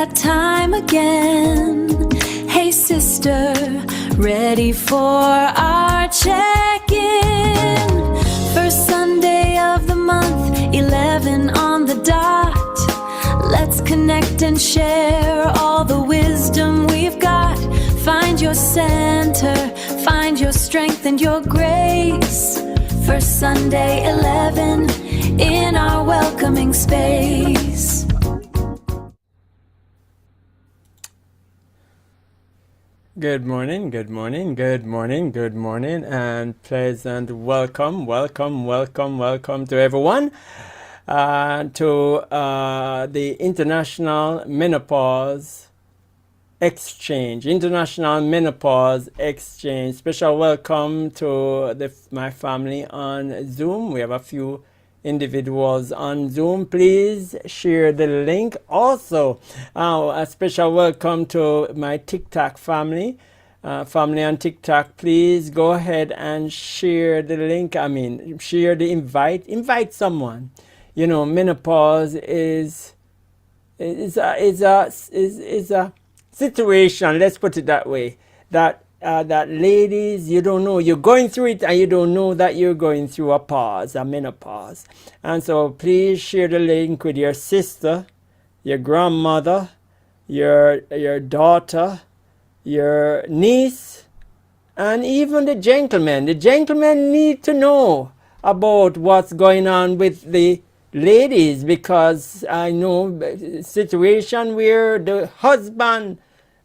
that time again. Hey sister, ready for our check-in. First Sunday of the month, 11 on the dot. Let's connect and share all the wisdom we've got. Find your center, find your strength and your grace. First Sunday, 11, in our welcoming space. Good morning, good morning, good morning, good morning, and pleasant welcome to everyone to the International Menopause Exchange. International Menopause Exchange. Special welcome to my family on Zoom. We have a few individuals on Zoom. Please share the link. Also, a special welcome to my TikTok family. Family on TikTok, please go ahead and share the link. Share the invite. Invite someone. You know, menopause is a situation. Let's put it that way. That ladies, you don't know you're going through it, and you don't know that you're going through a menopause. And so, please share the link with your sister, your grandmother, your daughter, your niece, and even the gentlemen. The gentlemen need to know about what's going on with the ladies, because I know a situation where the husband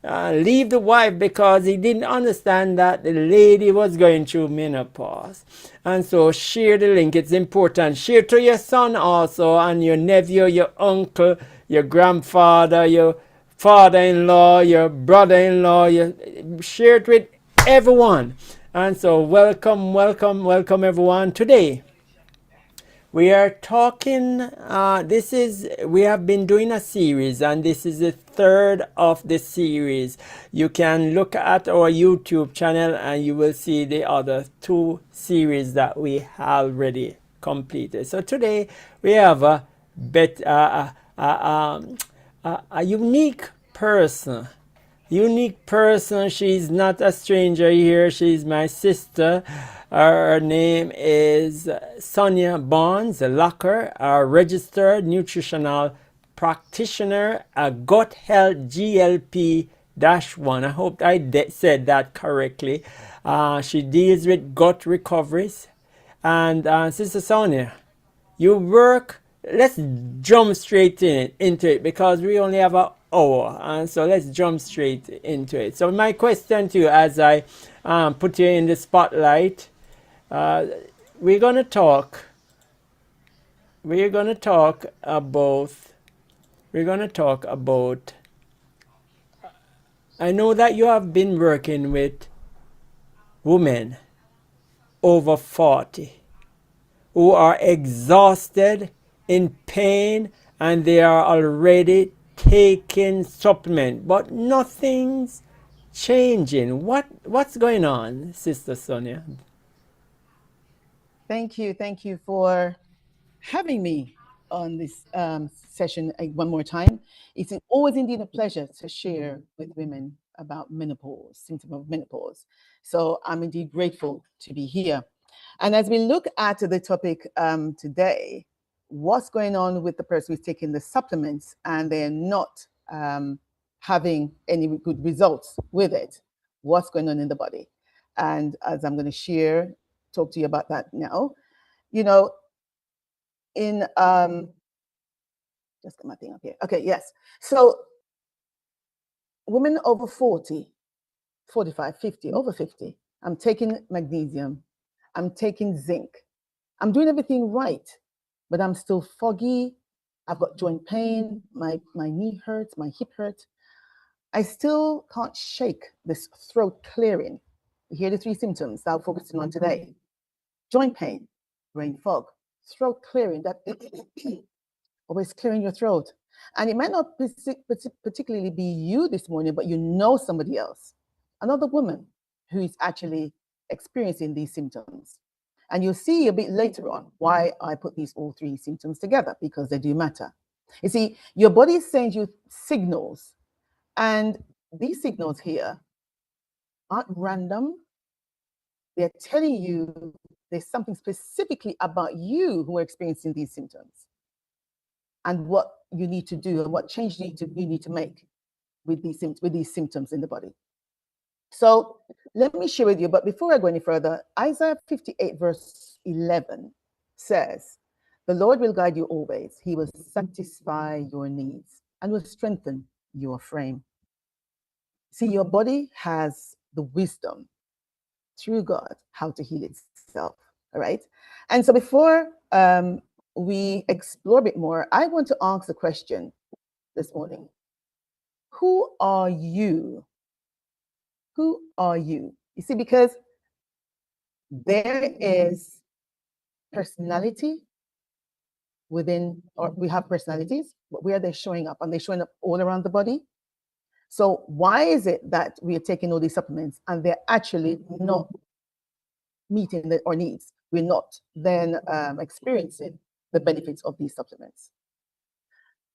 leave the wife because he didn't understand that the lady was going through menopause. And so share the link. It's important. Share to your son also, and your nephew, your uncle, your grandfather, your father-in-law, your brother-in-law. Share it with everyone. And so welcome everyone. Today we are talking, we have been doing a series, and this is the third of the series. You can look at our YouTube channel and you will see the other two series that we have already completed. So today we have a unique person. She's not a stranger here. She's my sister. Her name is Sonya Barnes Locker, a registered nutritional practitioner, a gut health GLP-1. I hope I said that correctly. She deals with gut recoveries. And Sister Sonya, you work. Let's jump straight into it, because we only have an hour, and so let's jump straight into it. So my question to you, as I put you in the spotlight, we're gonna talk about I know that you have been working with women over 40 who are exhausted, in pain, and they are already taking supplement, but nothing's changing. What's going on, Sister Sonya? Thank you for having me on this session one more time. It's always indeed a pleasure to share with women about menopause, symptom of menopause. So I'm indeed grateful to be here. And as we look at the topic today, what's going on with the person who's taking the supplements and they're not having any good results with it? What's going on in the body? And as I'm going to talk to you about that now, you know, in just get my thing up here. Okay, yes. So women over 40, 45, 50, over 50, I'm taking magnesium, I'm taking zinc, I'm doing everything right, but I'm still foggy. I've got joint pain, my knee hurts, my hip hurts. I still can't shake this throat clearing. Here are the three symptoms that I'm focusing on today: joint pain, brain fog, throat clearing, that always clearing your throat. And it might not particularly be you this morning, but you know somebody else, another woman who is actually experiencing these symptoms. And you'll see a bit later on why I put these all three symptoms together, because they do matter. You see, your body is sending you signals, and these signals here aren't random. They're telling you there's something specifically about you who are experiencing these symptoms, and what you need to do and what change you need to make with these symptoms in the body. So let me share with you, but before I go any further, Isaiah 58 verse 11 says, the Lord will guide you always. He will satisfy your needs and will strengthen your frame. See, your body has the wisdom through God how to heal itself. All right. And so before we explore a bit more, I want to ask the question this morning. Who are you? Who are you? You see, because there is personality within, or we have personalities, but where they're showing up, and they're showing up all around the body. So why is it that we are taking all these supplements and they're actually not meeting our needs? We're not then experiencing the benefits of these supplements.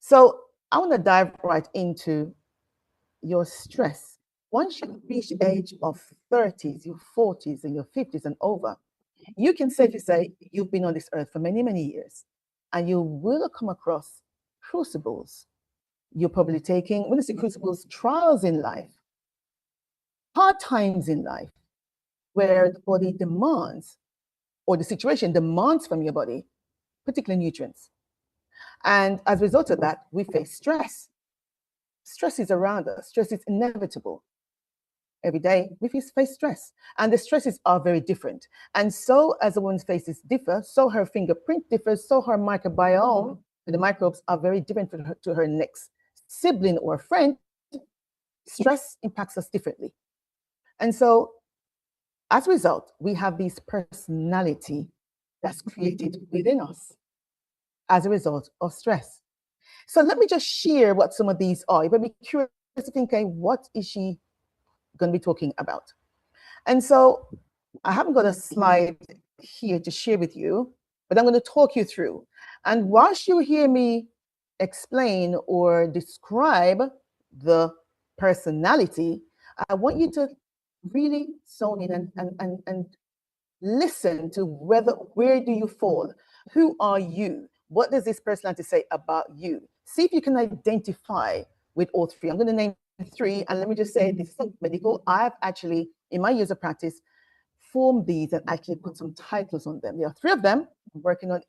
So I want to dive right into your stress. Once you reach the age of 30s, your 40s, and your 50s and over, you can safely say you've been on this earth for many, many years, and you will come across crucibles. You're probably taking, when I say crucibles, trials in life, hard times in life, where the body demands, or the situation demands from your body, particular nutrients. And as a result of that, we face stress. Stress is around us. Stress is inevitable. Every day we face stress, and the stresses are very different. And so as a woman's faces differ, so her fingerprint differs, so her microbiome, the microbes are very different to her next sibling or friend. Stress impacts us differently. And so as a result, we have this personality that's created within us as a result of stress. So let me just share what some of these are. You might be curious to think, okay, what is she going to be talking about? And so I haven't got a slide here to share with you, but I'm going to talk you through. And whilst you hear me explain or describe the personality, I want you to really zone in and listen to where do you fall? Who are you? What does this personality say about you? See if you can identify with all three. I'm going to name three, and let me just say this is medical. I've actually, in my years of practice, formed these and actually put some titles on them. There are three of them. I'm working on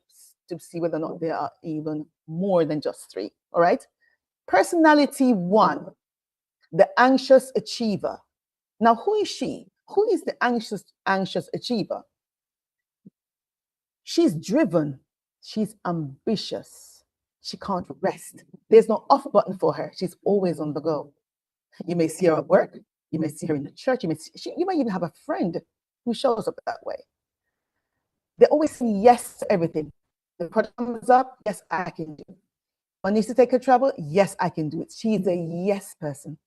to see whether or not there are even more than just three. All right. Personality one, the anxious achiever. Now, who is she? Who is the anxious achiever? She's driven. She's ambitious. She can't rest. There's no off button for her. She's always on the go. You may see her at work. You may see her in the church. You might even have a friend who shows up that way. They always say yes to everything. The product comes up, yes, I can do it. One needs to take her travel, yes, I can do it. She's a yes person,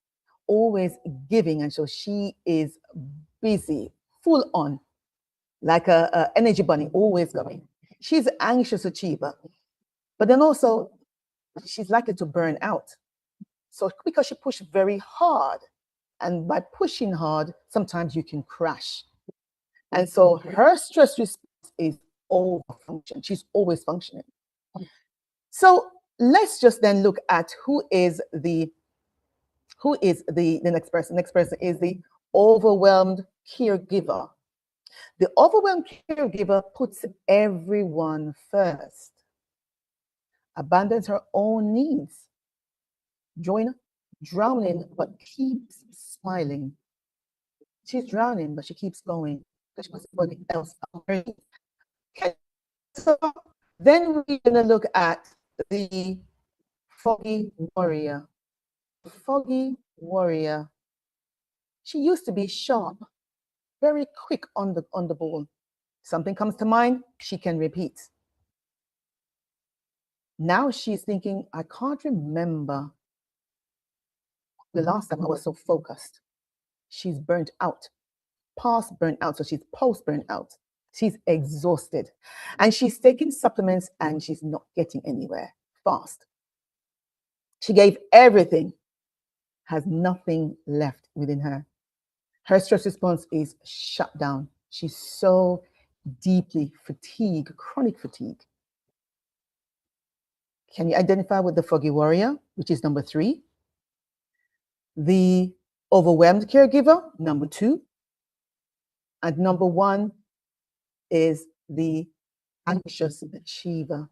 always giving, and so she is busy, full on, like a energy bunny, always going. She's an anxious achiever, but then also she's likely to burn out. So because she pushed very hard, and by pushing hard, sometimes you can crash. And so her stress response is overfunction. She's always functioning. So let's just then look at who is the next person. Next person is the overwhelmed caregiver. The overwhelmed caregiver puts everyone first, abandons her own needs, drowning, but keeps smiling. She's drowning, but she keeps going because she wants somebody else. Okay. So then we're going to look at the foggy warrior. Foggy warrior. She used to be sharp, very quick on the ball. Something comes to mind, she can repeat. Now she's thinking, I can't remember the last time I was so focused. She's burnt out, past burnt out, so she's post burnt out. She's exhausted, and she's taking supplements and she's not getting anywhere fast. She gave everything, has nothing left within her. Her stress response is shut down. She's so deeply fatigued, chronic fatigue. Can you identify with the foggy warrior, which is number 3? The overwhelmed caregiver, number 2. And number 1 is the anxious achiever.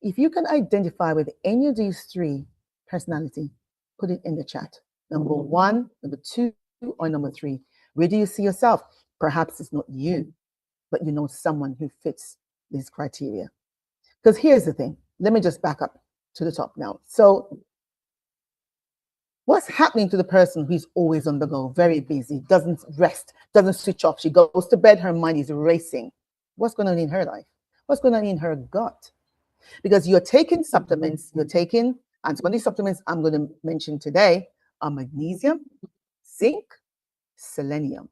If you can identify with any of these 3 personality, put it in the chat. Number 1, number 2, or number 3. Where do you see yourself? Perhaps it's not you, but you know someone who fits these criteria. Because here's the thing. Let me just back up to the top now. So what's happening to the person who's always on the go, very busy, doesn't rest, doesn't switch off? She goes to bed, her mind is racing. What's going on in her life? What's going on in her gut? Because you're taking supplements, and some of these supplements I'm going to mention today are magnesium, zinc, selenium.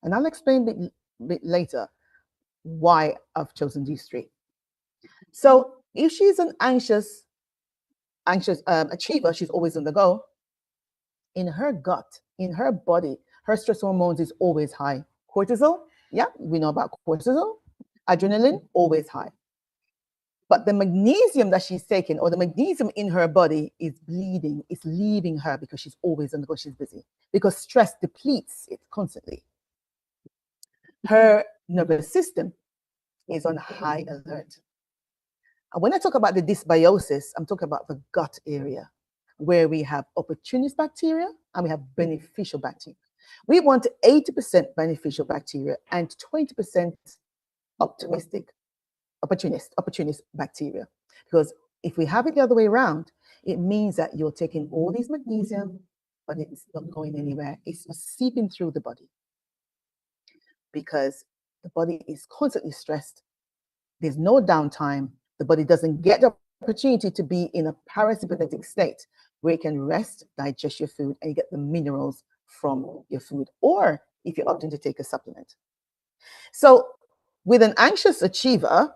And I'll explain a bit later why I've chosen these 3. So if she's an anxious achiever, she's always on the go. In her gut, in her body, her stress hormones is always high. Cortisol, yeah, we know about cortisol. Adrenaline, always high. But the magnesium that she's taking, or the magnesium in her body, is bleeding. It's leaving her because she's always on the go. She's busy because stress depletes it constantly. Her nervous system is on high alert. And when I talk about the dysbiosis, I'm talking about the gut area, where we have opportunist bacteria and we have beneficial bacteria. We want 80% beneficial bacteria and 20% opportunist bacteria. Because if we have it the other way around, it means that you're taking all these magnesium, but it's not going anywhere. It's seeping through the body because the body is constantly stressed. There's no downtime. The body doesn't get the opportunity to be in a parasympathetic state where you can rest, digest your food, and you get the minerals from your food, or if you're opting to take a supplement. So with an anxious achiever,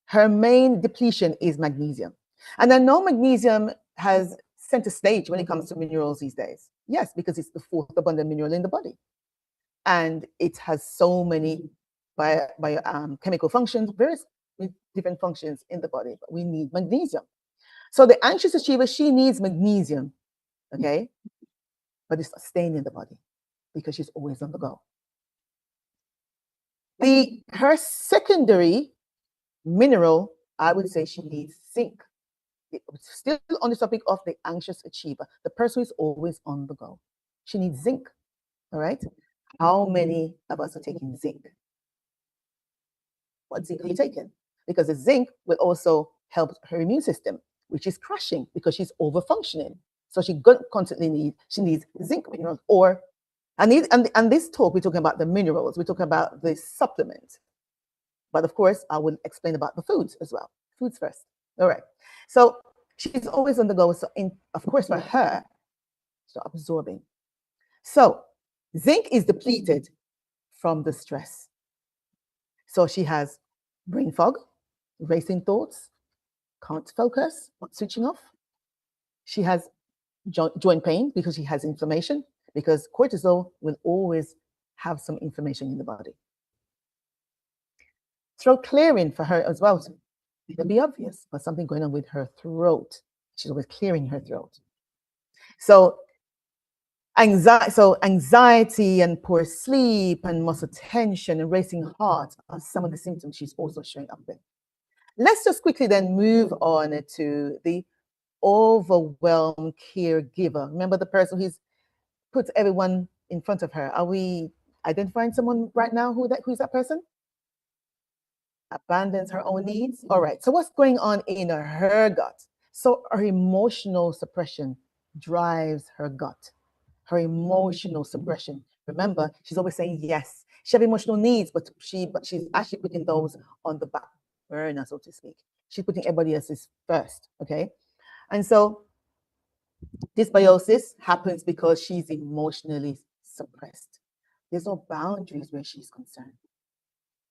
her main depletion is magnesium. And I know magnesium has center stage when it comes to minerals these days. Yes, because it's the 4th abundant mineral in the body. And it has so many chemical functions, various different functions in the body, but we need magnesium. So the anxious achiever, she needs magnesium, okay? But it's not staying in the body because she's always on the go. Her secondary mineral, I would say she needs zinc. Still on the topic of the anxious achiever, the person who is always on the go. She needs zinc, all right? How many of us are taking zinc? What zinc are you taking? Because the zinc will also help her immune system, which is crashing because she's over functioning. So she constantly needs zinc minerals. And this talk, we're talking about the minerals, we're talking about the supplement. But of course, I will explain about the foods as well. Foods first. All right. So she's always on the go. So of course, for her, she's absorbing. So zinc is depleted from the stress. So she has brain fog, racing thoughts, can't focus, not switching off. She has joint pain because she has inflammation, because cortisol will always have some inflammation in the body. Throat clearing for her as well. It'll be obvious, but something going on with her throat. She's always clearing her throat. So anxiety and poor sleep and muscle tension and racing heart are some of the symptoms she's also showing up with. Let's just quickly then move on to the overwhelmed caregiver. Remember the person who's puts everyone in front of her. Are we identifying someone right now who's that person? Abandons her own needs. All right. So what's going on in her gut? So her emotional suppression drives her gut. Her emotional suppression. Remember, she's always saying yes. She has emotional needs, but she's actually putting those on the back burner, so to speak. She's putting everybody else's first. Okay. And so dysbiosis happens because she's emotionally suppressed. There's no boundaries where she's concerned.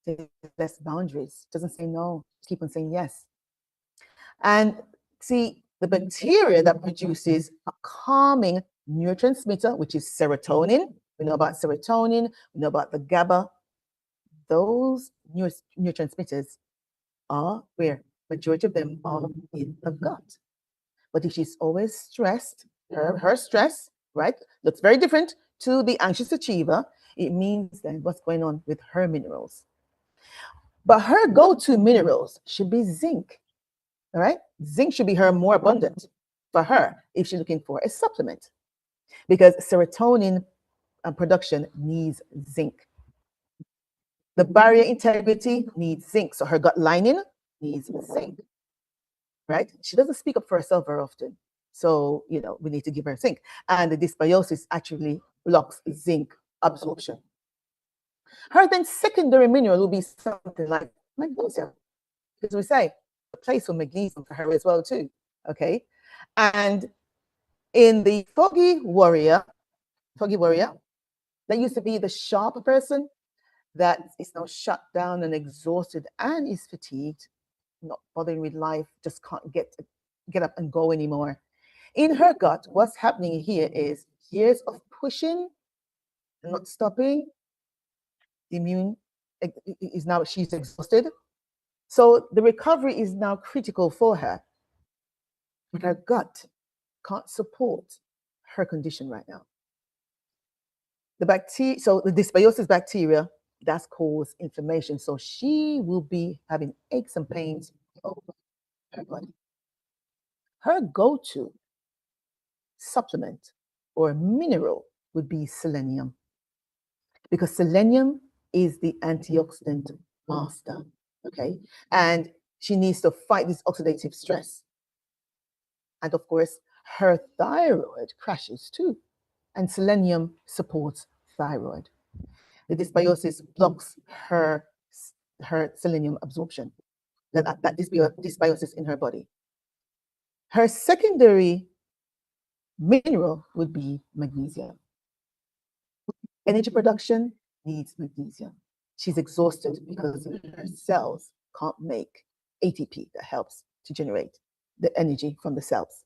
There's less boundaries. Doesn't say no. Keep on saying yes. And see, the bacteria that produces a calming neurotransmitter, which is serotonin. We know about serotonin, we know about the GABA. Those neurotransmitters are where majority of them are in the gut. But if she's always stressed, her stress, right, looks very different to the anxious achiever, it means then what's going on with her minerals. But her go-to minerals should be zinc. All right, zinc should be her more abundant for her if she's looking for a supplement, because serotonin production needs zinc. The barrier integrity needs zinc, so her gut lining needs zinc. Right? She doesn't speak up for herself very often, so we need to give her zinc. And the dysbiosis actually blocks zinc absorption. Her then secondary mineral will be something like magnesium, because we say a place for magnesium for her as well too. Okay, and in the foggy warrior, that used to be the sharp person that is now shut down and exhausted and is fatigued, not bothering with life, just can't get up and go anymore. In her gut, what's happening here is years of pushing, not stopping. The immune is now, she's exhausted. So the recovery is now critical for her. But her gut can't support her condition right now. The bacteria, so the dysbiosis bacteria, that's cause inflammation. So she will be having aches and pains over her body. Her go-to supplement or mineral would be selenium, because selenium is the antioxidant master. Okay, and she needs to fight this oxidative stress. And of course, her thyroid crashes too, and selenium supports thyroid. The dysbiosis blocks her selenium absorption, that dysbiosis in her body. Her secondary mineral would be magnesium. Energy production needs magnesium. She's exhausted because her cells can't make ATP that helps to generate the energy from the cells.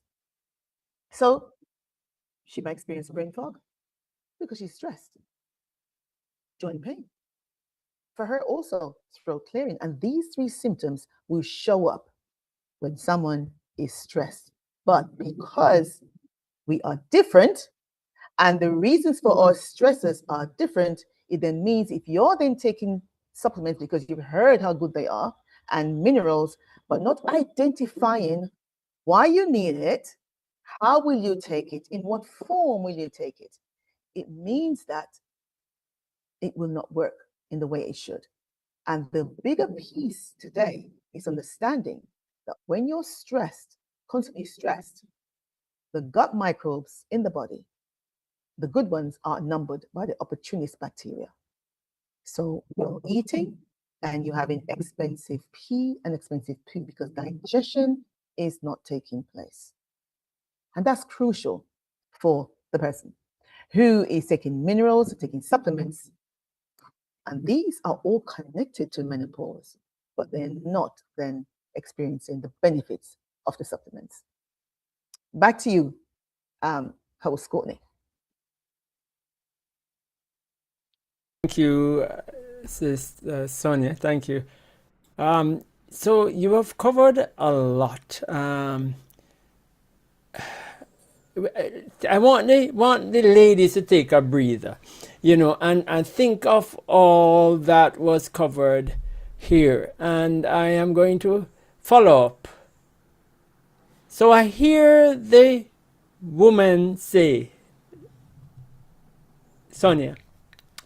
So she might experience brain fog because she's stressed, joint pain. For her also, throat clearing. And these three symptoms will show up when someone is stressed. But because we are different and the reasons for our stresses are different, it then means if you're then taking supplements because you've heard how good they are and minerals, but not identifying why you need it, how will you take it, in what form will you take it, it means that it will not work in the way it should. And the bigger piece today is understanding that when you're stressed, constantly stressed, the gut microbes in the body, the good ones, are numbered by the opportunist bacteria. So you're eating and you're having expensive pee and expensive poo because digestion is not taking place. And that's crucial for the person who is taking minerals, taking supplements. And these are all connected to menopause, but they're not then experiencing the benefits of the supplements. Back to you, host Courtney. Thank you, Sis Sonia. Thank you. So you have covered a lot. I want the ladies to take a breather, and think of all that was covered here. And I am going to follow up. So I hear the woman say, Sonia,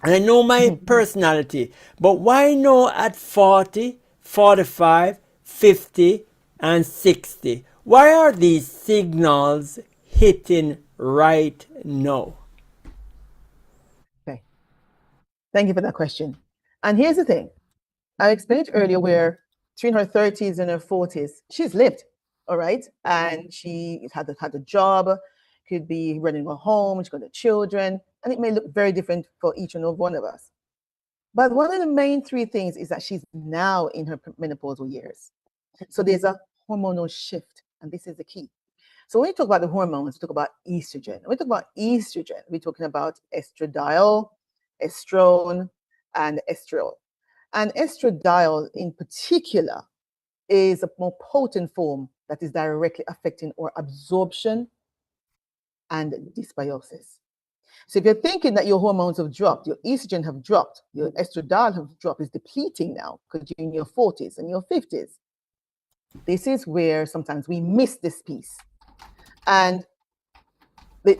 and I know my personality, but why no at 40, 45, 50, and 60? Why are these signals hitting right now? Okay. Thank you for that question. And here's the thing. I explained earlier where between her 30s and her 40s, she's lived, all right? And she had a job, could be running a home, she's got the children, and it may look very different for each and every one of us. But one of the main three things is that she's now in her menopausal years. So there's a hormonal shift, and this is the key. So when we talk about the hormones, we talk about estrogen. When we talk about estrogen, we're talking about estradiol, estrone, and estriol. And estradiol in particular is a more potent form that is directly affecting our absorption and dysbiosis. So if you're thinking that your hormones have dropped, your estrogen have dropped, your estradiol have dropped, it's depleting now because you're in your 40s and your 50s. This is where sometimes we miss this piece. And the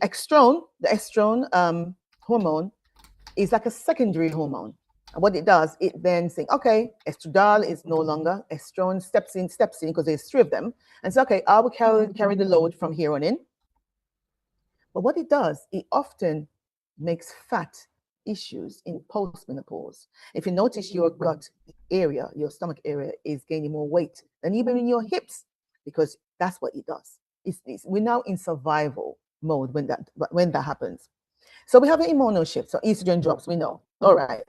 estrone hormone is like a secondary hormone. And what it does, it then saying, okay, estradiol is no longer, estrone steps in because there's three of them. And so, okay, I will carry the load from here on in. But what it does, it often makes fat issues in postmenopause. If you notice your gut area, your stomach area is gaining more weight than even in your hips, because that's what it does. We're now in survival mode when that happens. So we have an hormonal shift. So estrogen drops, we know. All right.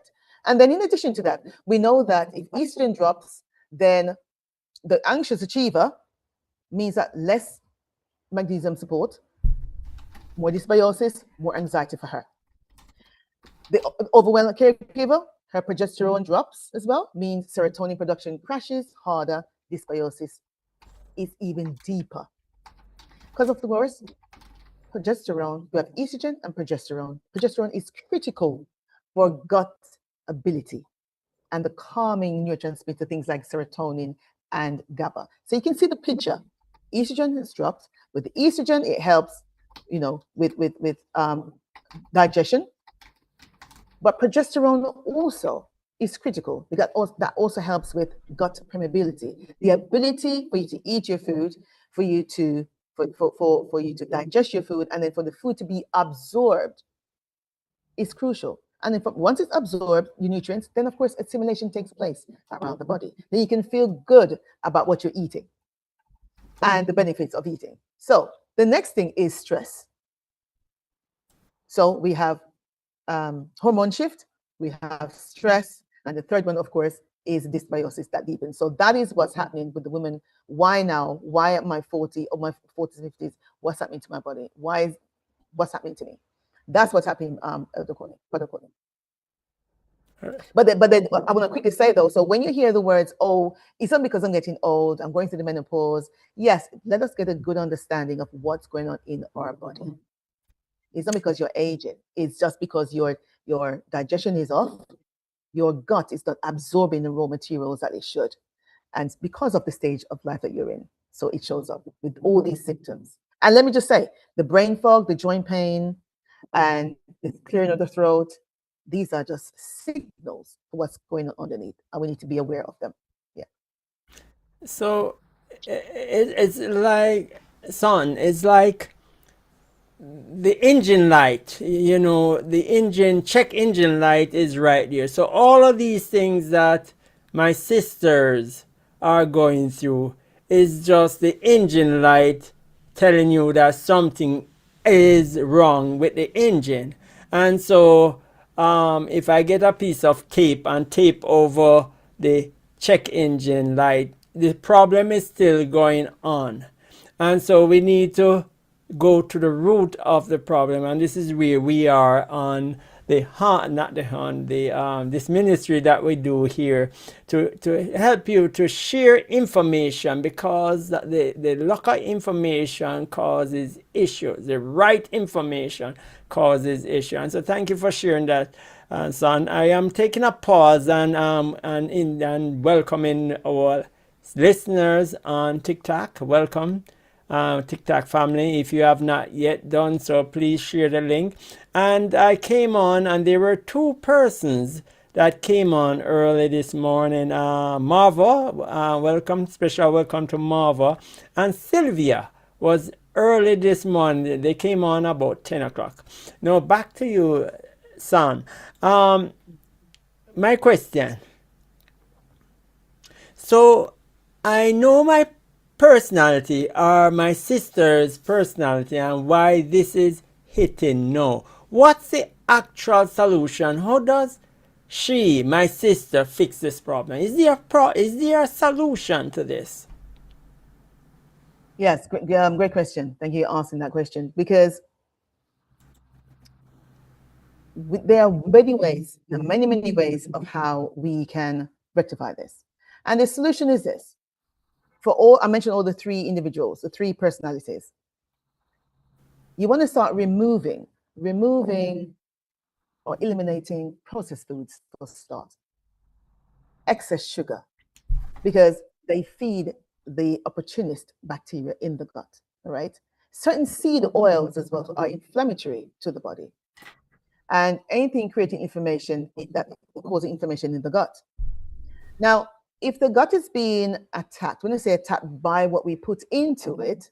And then in addition to that, we know that if estrogen drops, then the anxious achiever means that less magnesium support, more dysbiosis, more anxiety for her. The overwhelmed caregiver, her progesterone drops as well, means serotonin production crashes harder, dysbiosis is even deeper. Because of the worst, progesterone, you have estrogen and progesterone. Progesterone is critical for gut ability and the calming neurotransmitter, things like serotonin and GABA. So you can see the picture. Estrogen has dropped. With the estrogen, it helps, with digestion. But progesterone also is critical because that also helps with gut permeability, the ability for you to eat your food, for you to digest your food, and then for the food to be absorbed is crucial. And then once it's absorbed, your nutrients, then of course assimilation takes place around the body. Then you can feel good about what you're eating and the benefits of eating. So the next thing is stress. So we have hormone shift, we have stress, and the third one, of course, is dysbiosis that deepens. So that is what's happening with the women. Why now? Why at my 40 or my 40s, 50s? What's happening to my body? What's happening to me? That's what's happening, But then I want to quickly say though, so when you hear the words, oh, it's not because I'm getting old, I'm going through the menopause. Yes, let us get a good understanding of what's going on in our body. It's not because you're aging. It's just because your digestion is off. Your gut is not absorbing the raw materials that it should. And because of the stage of life that you're in. So it shows up with all these symptoms. And let me just say, the brain fog, the joint pain, and the clearing of the throat, these are just signals for what's going on underneath. And we need to be aware of them. Yeah. So it's like, son, it's like the engine light, the check engine light is right there. So all of these things that my sisters are going through is just the engine light telling you that something is wrong with the engine. And so if I get a piece of tape and tape over the check engine light, the problem is still going on. And so we need to go to the root of the problem, and this is where we are on this ministry that we do here to help you to share information, because the lack of information causes issues. The right information causes issues. And so thank you for sharing that, son. I am taking a pause and welcoming our listeners on TikTok. Welcome, TikTok family. If you have not yet done so, please share the link. And I came on, and there were two persons that came on early this morning. Marva, welcome, special welcome to Marva. And Sylvia was early this morning. They came on about 10 o'clock. Now back to you, son. My question. So I know my personality or my sister's personality and why this is hitting now. What's the actual solution? How does my sister, fix this problem? Is there a solution to this? Yes, great question. Thank you for asking that question, because there are many ways, many ways of how we can rectify this. And the solution is this. For all, I mentioned all the three individuals, the three personalities. You want to start removing or eliminating processed foods for start. Excess sugar, because they feed the opportunist bacteria in the gut, all right? Certain seed oils as well are inflammatory to the body. And anything creating inflammation, that causing inflammation in the gut. Now, if the gut is being attacked, when I say attacked by what we put into it,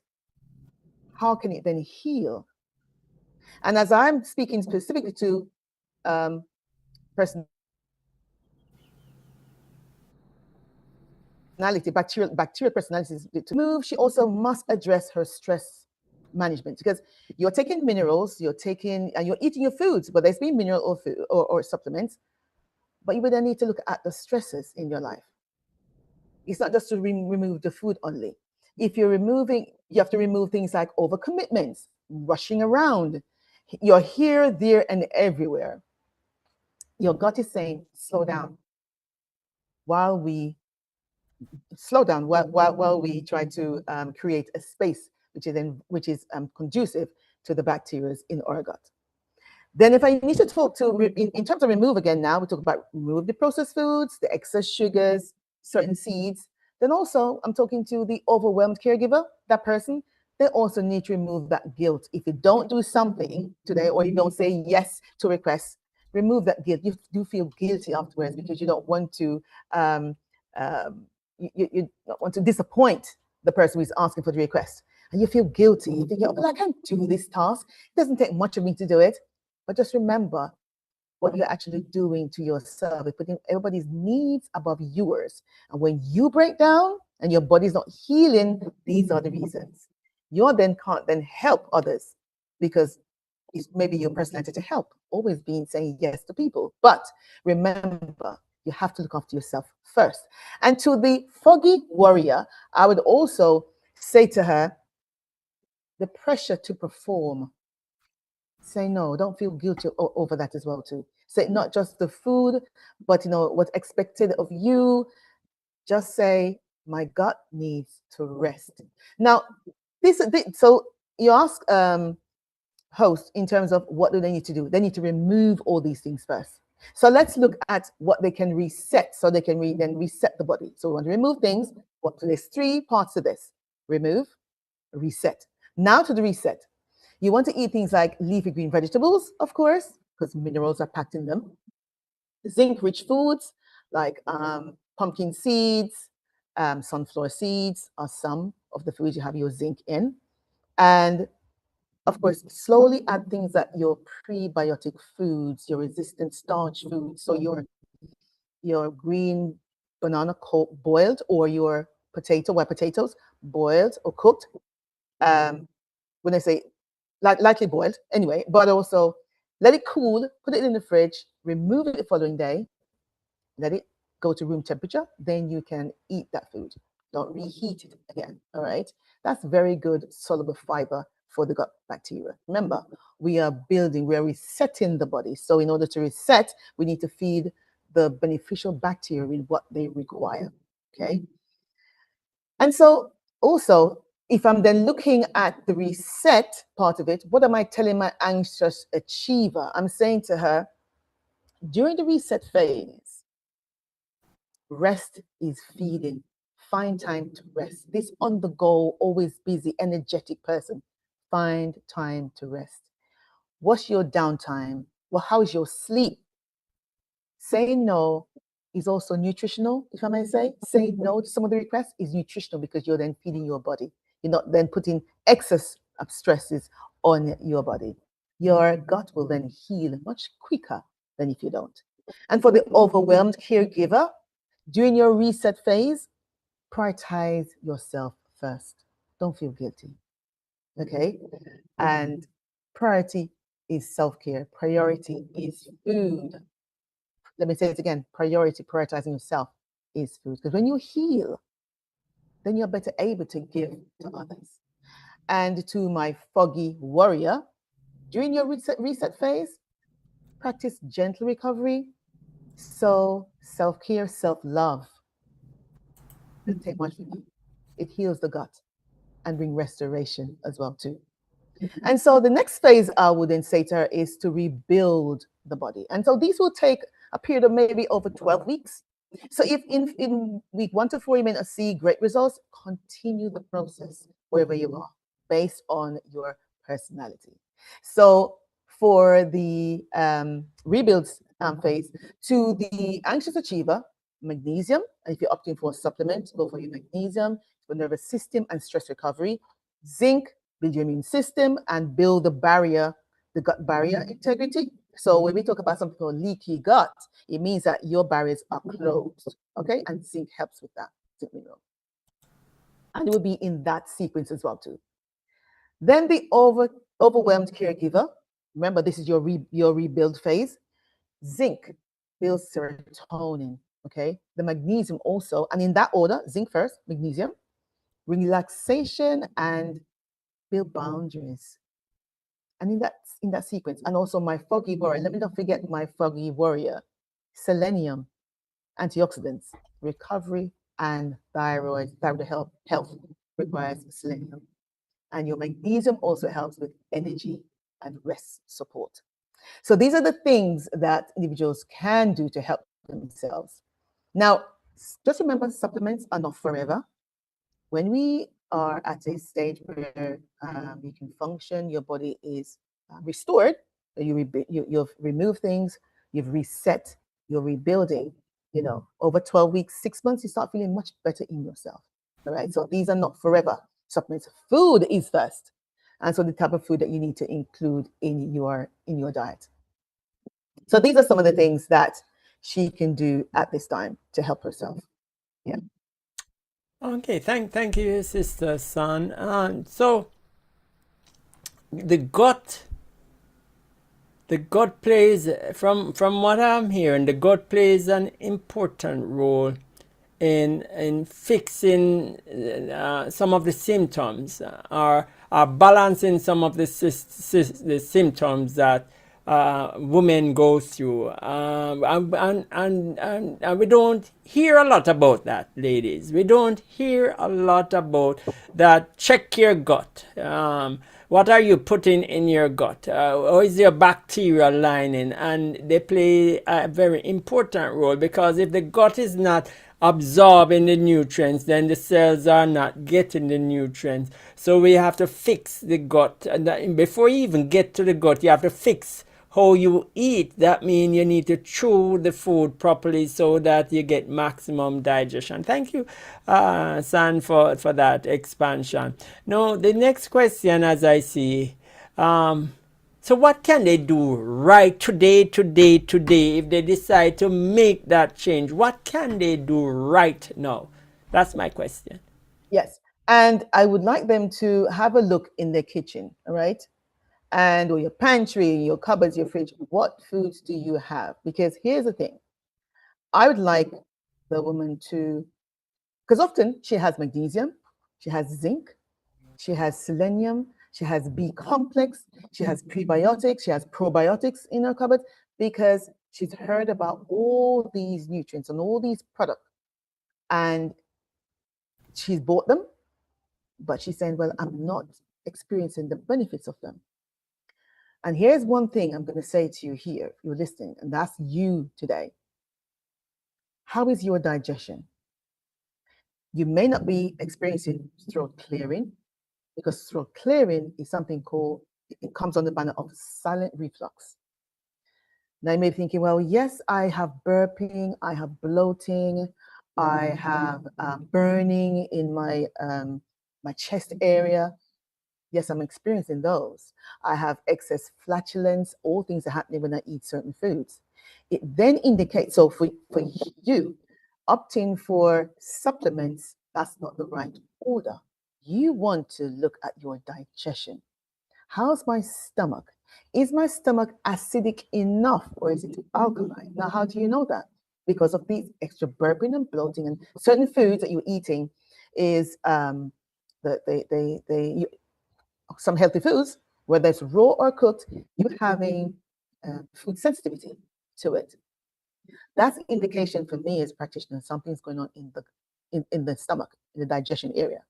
how can it then heal? And as I'm speaking specifically to personality, bacterial personalities to move, she also must address her stress management, because you're taking minerals, you're eating your foods, but there's been mineral or food or supplements, but you would then need to look at the stresses in your life. It's not just to remove the food only. If you're removing, you have to remove things like overcommitments, rushing around. You're here, there, and everywhere. Your gut is saying, slow down. While we try to create a space which is conducive to the bacteria in our gut. Then if I need to talk to, in terms of remove again now, we talk about remove the processed foods, the excess sugars, certain seeds. Then also I'm talking to the overwhelmed caregiver, that person, they also need to remove that guilt. If you don't do something today, or you don't say yes to requests, remove that guilt. You do feel guilty afterwards because you don't want to, you don't want to disappoint the person who's asking for the request. And you feel guilty. You think, oh, well, I can't do this task. It doesn't take much of me to do it. But just remember what you're actually doing to yourself. You're putting everybody's needs above yours. And when you break down and your body's not healing, these are the reasons. You then can't then help others, because it's maybe your personality to help, always being saying yes to people. But remember, you have to look after yourself first. And to the foggy warrior, I would also say to her, the pressure to perform, say no. Don't feel guilty over that as well too. Say not just the food, but what's expected of you. Just say, my gut needs to rest. Now, so you ask host in terms of what do they need to do. They need to remove all these things first. So let's look at what they can reset, so they can then reset the body. So we want to remove things. There's three parts to this: remove, reset. Now to the reset. You want to eat things like leafy green vegetables, of course, because minerals are packed in them. Zinc-rich foods like pumpkin seeds, sunflower seeds are some of the foods you have your zinc in. And of course, slowly add things like your prebiotic foods, your resistant starch foods. So your green banana boiled, or your white potatoes, boiled or cooked. When I say lightly boiled, anyway, but also let it cool, put it in the fridge, remove it the following day, let it go to room temperature, then you can eat that food. Don't reheat it again, all right? That's very good soluble fiber for the gut bacteria. Remember, we are resetting the body. So in order to reset, we need to feed the beneficial bacteria with what they require, okay? And so also, if I'm then looking at the reset part of it, what am I telling my anxious achiever? I'm saying to her, during the reset phase, rest is feeding. Find time to rest. This on the go, always busy, energetic person, find time to rest. What's your downtime? Well, how is your sleep? Saying no is also nutritional, if I may say. Saying no to some of the requests is nutritional, because you're then feeding your body. You're not then putting excess of stresses on your body. Your gut will then heal much quicker than if you don't. And for the overwhelmed caregiver, during your reset phase, prioritize yourself first. Don't feel guilty. Okay? And priority is self-care. Priority is food. Let me say it again. Prioritizing yourself is food. Because when you heal, then you're better able to give to others. And to my foggy warrior, during your reset phase, practice gentle recovery. So self-care, self-love. Doesn't take much from you. It heals the gut and bring restoration as well too. And so the next phase I would then say to her is to rebuild the body. And so these will take a period of maybe over 12 weeks. So if in week 1 to 4 you may not see great results, continue the process wherever you are based on your personality. So for the rebuild phase, to the anxious achiever, magnesium. And if you're opting for a supplement, go for your magnesium for nervous system and stress recovery. Zinc, build your immune system and build the barrier, the gut barrier integrity. So when we talk about something called leaky gut, it means that your barriers are closed. Okay, and zinc helps with that. Zinc mineral. And it will be in that sequence as well too. Then the overwhelmed caregiver. Remember, this is your rebuild phase. Zinc builds serotonin. Okay, the magnesium also, and in that order: zinc first, magnesium, relaxation, and build boundaries. And in that sequence, and also my foggy warrior. Let me not forget my foggy warrior: selenium, antioxidants, recovery, and thyroid health requires selenium. And your magnesium also helps with energy and rest support. So these are the things that individuals can do to help themselves. Now, just remember, supplements are not forever. When we are at a stage where you can function, your body is restored, you've removed things, you've reset, you're rebuilding, over 12 weeks, 6 months, you start feeling much better in yourself. All right. So these are not forever supplements. Food is first. And so the type of food that you need to include in your diet. So these are some of the things that she can do at this time to help herself. Yeah. Okay, thank you, Sister Son. So the gut plays, from what I'm hearing, the gut plays an important role in fixing some of the symptoms, or balancing some of the symptoms that women go through, and we don't hear a lot about that, ladies. We don't hear a lot about that. Check your gut. What are you putting in your gut? Or is your bacterial lining? And they play a very important role, because if the gut is not absorbing the nutrients, then the cells are not getting the nutrients. So we have to fix the gut. And before you even get to the gut, you have to fix how you eat. That means you need to chew the food properly so that you get maximum digestion. Thank you, San, for that expansion. Now, the next question, as I see, so what can they do right today, if they decide to make that change? What can they do right now? That's my question. Yes. And I would like them to have a look in their kitchen, all right? And or your pantry, your cupboards, your fridge. What foods do you have? Because here's the thing. I would like the woman to, because often she has magnesium, she has zinc, she has selenium, she has B complex, she has prebiotics, she has probiotics in her cupboard, because she's heard about all these nutrients and all these products. And she's bought them, but she's saying, well, I'm not experiencing the benefits of them. And here's one thing I'm going to say to you here, if you're listening, and that's you today. How is your digestion? You may not be experiencing throat clearing, because throat clearing is something called, it comes on the banner of silent reflux. Now you may be thinking, well, yes, I have burping, I have bloating, I have burning in my chest area. Yes, I'm experiencing those. I have excess flatulence, all things are happening when I eat certain foods. It then indicates, so for you, opting for supplements, that's not the right order. You want to look at your digestion. How's my stomach? Is my stomach acidic enough, or is it alkaline? Now, how do you know that? Because of these extra burping and bloating and certain foods that you're eating is some healthy foods, whether it's raw or cooked, you're having food sensitivity to it. That's an indication for me as a practitioner something's going on in the stomach, in the digestion area.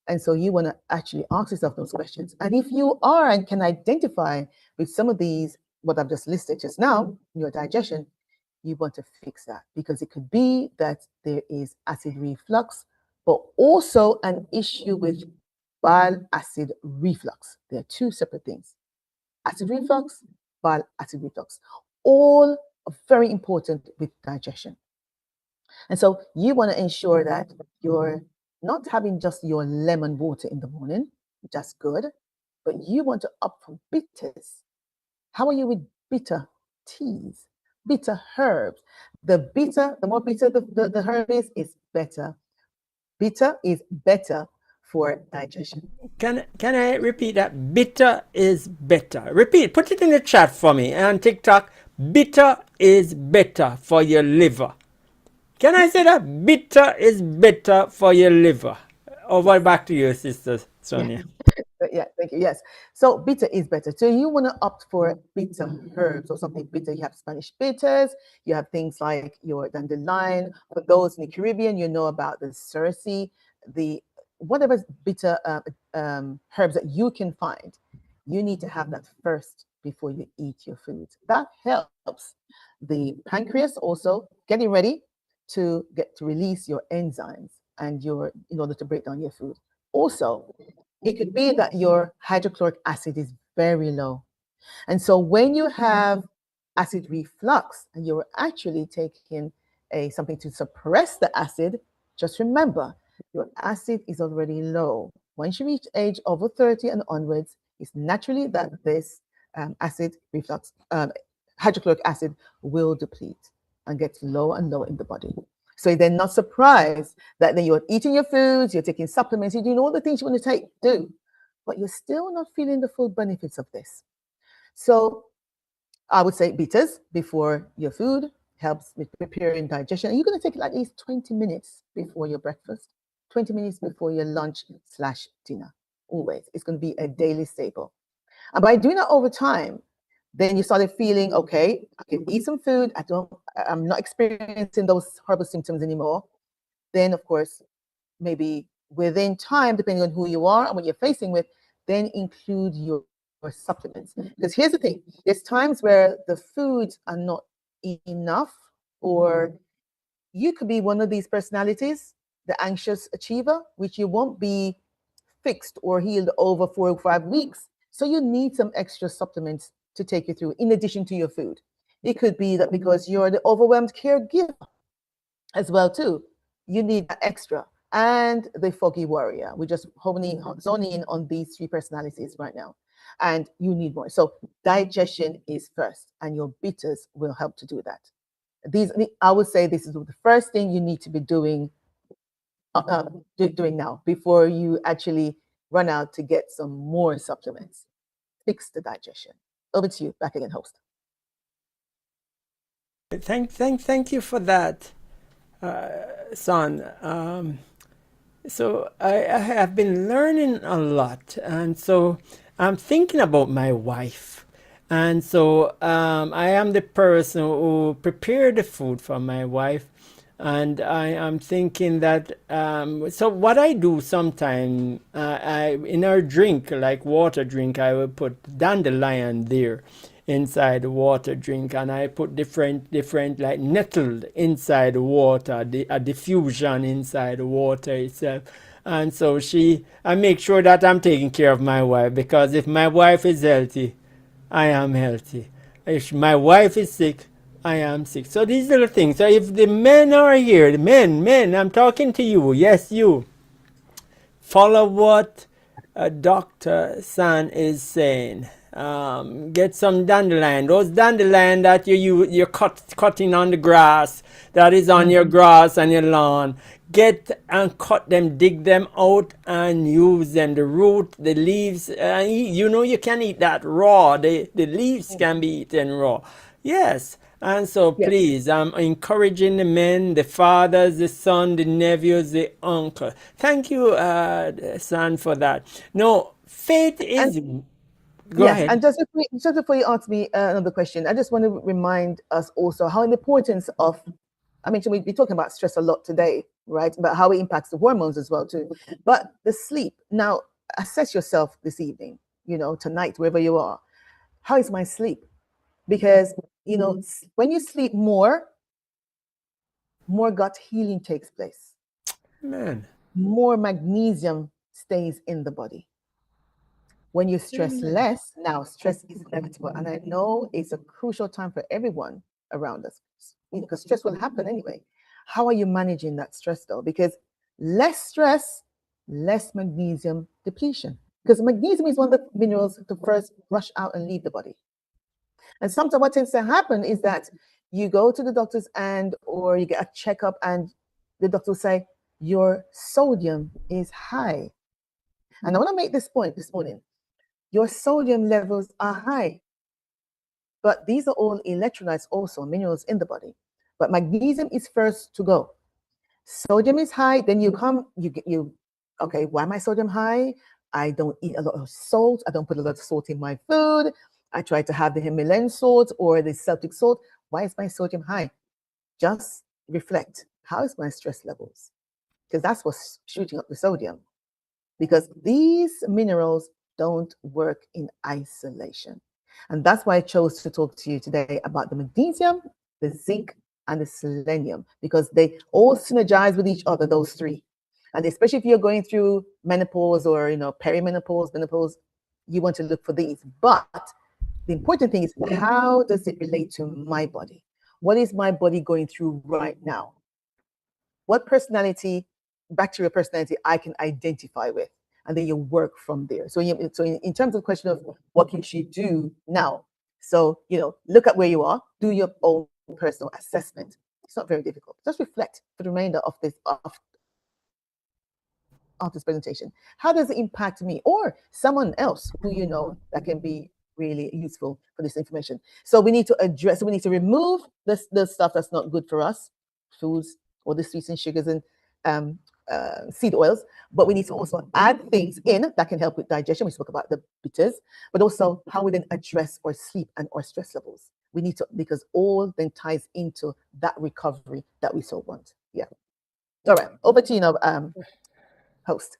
And so you want to actually ask yourself those questions. And if you are and can identify with some of these, what I've just listed just now, in your digestion, you want to fix that, because it could be that there is acid reflux, but also an issue with bile acid reflux. They are two separate things. Acid reflux, bile acid reflux, all very important with digestion. And so you want to ensure that you're not having just your lemon water in the morning, that's good, but you want to opt for bitters. How are you with bitter teas, bitter herbs? The more bitter the herb is better. Bitter is better for digestion. Can I repeat that? Bitter is better. Repeat. Put it in the chat for me on TikTok. Bitter is better for your liver. Can I say that? Bitter is better for your liver. Over back to you, Sister Sonya. Yeah, thank you. Yes. So bitter is better. So you want to opt for bitter herbs or something bitter. You have Spanish bitters. You have things like your dandelion. For those in the Caribbean, you know about the cerci, the whatever bitter herbs that you can find. You need to have that first before you eat your food. That helps the pancreas also getting ready to release your enzymes and in order to break down your food. Also, it could be that your hydrochloric acid is very low. And so when you have acid reflux and you're actually taking something to suppress the acid, just remember your acid is already low. Once you reach age over 30 and onwards, it's naturally that this acid reflux, hydrochloric acid will deplete and get lower and lower in the body. So they're not surprised that then you're eating your foods, you're taking supplements, you're doing all the things you want to do, but you're still not feeling the full benefits of this. So I would say bitters before your food helps with preparing digestion. And you're going to take it at least 20 minutes before your breakfast, 20 minutes before your lunch/dinner. Always. It's going to be a daily staple. And by doing that over time, then you started feeling, okay, I can eat some food. I'm not experiencing those horrible symptoms anymore. Then, of course, maybe within time, depending on who you are and what you're facing with, then include your supplements. Because here's the thing, there's times where the foods are not enough, or you could be one of these personalities, the anxious achiever, which you won't be fixed or healed over 4 or 5 weeks. So you need some extra supplements to take you through in addition to your food. It could be that because you're the overwhelmed caregiver as well too, you need that extra. And the foggy warrior. We're just zoning in on these 3 personalities right now. And you need more. So digestion is first, and your bitters will help to do that. I would say this is the first thing you need to be doing now before you actually run out to get some more supplements. Fix the digestion. Over to you, back again, host. Thank you for that, Son. So I have been learning a lot, and so I'm thinking about my wife. And so I am the person who prepared the food for my wife. And I am thinking that, so what I do sometimes, in our drink, like water drink, I will put dandelion there inside the water drink, and I put different like nettled inside the water, a diffusion inside the water itself. And so I make sure that I'm taking care of my wife, because if my wife is healthy, I am healthy. If my wife is sick, I am sick. So these little things. So if the men are here, the men, I'm talking to you. Yes, you. Follow what Dr. San is saying. Get some dandelion. Those dandelion that you're cutting on the grass, that is on your grass and your lawn. Get and cut them, dig them out and use them. The root, the leaves, you can eat that raw. The leaves can be eaten raw. Yes, and so Yes. please, I'm encouraging the men, the fathers, the son, the nephews, the uncle. Thank you, son, for that. No, faith And is. Go yes, ahead. and just before you ask me another question, I just want to remind us also how the importance of, I mean, so we're talking about stress a lot today, right? But how it impacts the hormones as well too. But the sleep. Now, assess yourself this evening, tonight, wherever you are. How is my sleep? Because when you sleep more gut healing takes place. Man. More magnesium stays in the body. When you stress less, now stress is inevitable. And I know it's a crucial time for everyone around us, because stress will happen anyway. How are you managing that stress though? Because less stress, less magnesium depletion. Because magnesium is one of the minerals to first rush out and leave the body. And sometimes what tends to happen is that you go to the doctors or you get a checkup and the doctor will say, your sodium is high. And I want to make this point this morning. Your sodium levels are high, but these are all electrolytes, also minerals in the body. But magnesium is first to go. Sodium is high, then okay, why am I sodium high? I don't eat a lot of salt. I don't put a lot of salt in my food. I try to have the Himalayan salt or the Celtic salt. Why is my sodium high? Just reflect. How is my stress levels? Because that's what's shooting up the sodium. Because these minerals don't work in isolation. And that's why I chose to talk to you today about the magnesium, the zinc, and the selenium, because they all synergize with each other, those three. And especially if you're going through menopause or perimenopause, menopause, you want to look for these. But the important thing is, how does it relate to my body? What is my body going through right now? What bacterial personality I can identify with, and then you work from there. So, in terms of the question of what can she do now, so look at where you are, do your own personal assessment. It's not very difficult. Just reflect for the remainder of this presentation. How does it impact me or someone else who that can be really useful for this information? So we need to remove the stuff that's not good for us, foods, or the sweets and sugars and um, seed oils. But we need to also add things in that can help with digestion. We spoke about the bitters, but also how we then address our sleep and our stress levels. We need to, because all then ties into that recovery that we so want. Yeah. All right. Over to you now, host.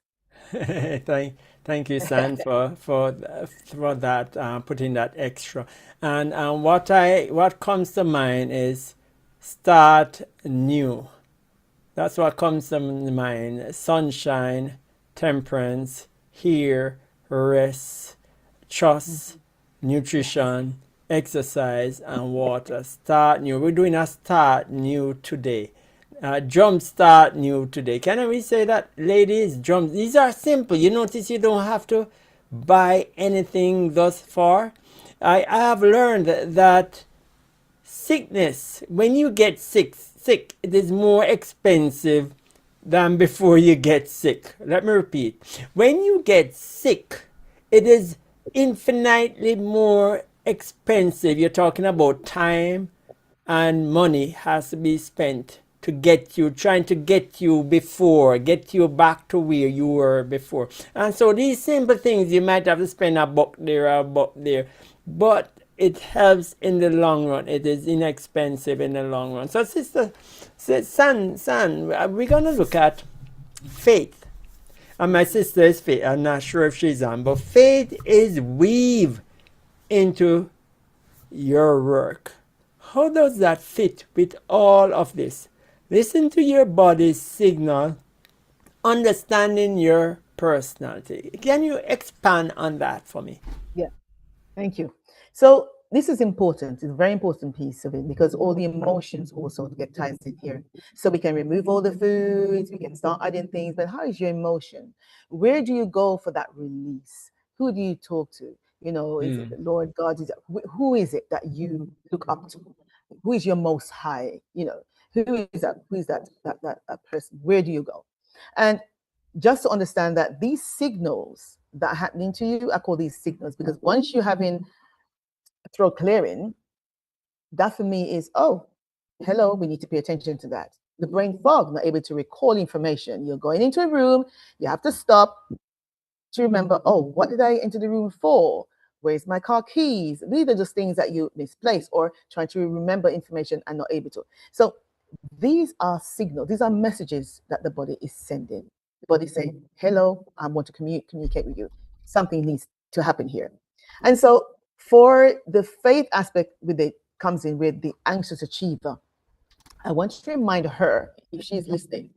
Thank you, San, for that, putting that extra. And what comes to mind is start new. That's what comes to mind. Sunshine, temperance, here, rest, trust, nutrition, exercise, and water. Start new. We're doing a start new today. Jump start new today. Can we say that, ladies? Jump. These are simple. You notice you don't have to buy anything thus far. I have learned that sickness, when you get sick, it is more expensive than before you get sick. Let me repeat. When you get sick, it is infinitely more expensive. You're talking about time and money has to be spent to get you, trying to get you get you back to where you were before. And so these simple things, you might have to spend a buck there, a buck there, but it helps in the long run. It is inexpensive in the long run. So sister, son, we're gonna look at faith. And my sister is faith. I'm not sure if she's on, but faith is weave into your work. How does that fit with all of this? Listen to your body's signal, understanding your personality. Can you expand on that for me? Yeah. Thank you. So this is important. It's a very important piece of it, because all the emotions also get tied in here. So we can remove all the foods, we can start adding things, but how is your emotion? Where do you go for that release? Who do you talk to? Is it the Lord God? Who is it that you look up to? Who is your most high? Who is that? Who is that person? Where do you go? And just to understand that these signals that are happening to you, I call these signals, because once you're having throat clearing, That for me is, oh, hello, we need to pay attention to that. The brain fog, not able to recall information. You're going into a room, you have to stop to remember, oh, what did I enter the room for? Where's my car keys? These are just things that you misplace or trying to remember information and not able to. So these are signals, these are messages that the body is sending. The body saying, hello, I want to communicate with you. Something needs to happen here. And so for the faith aspect with it comes in with the anxious achiever. I want to remind her, if she's listening,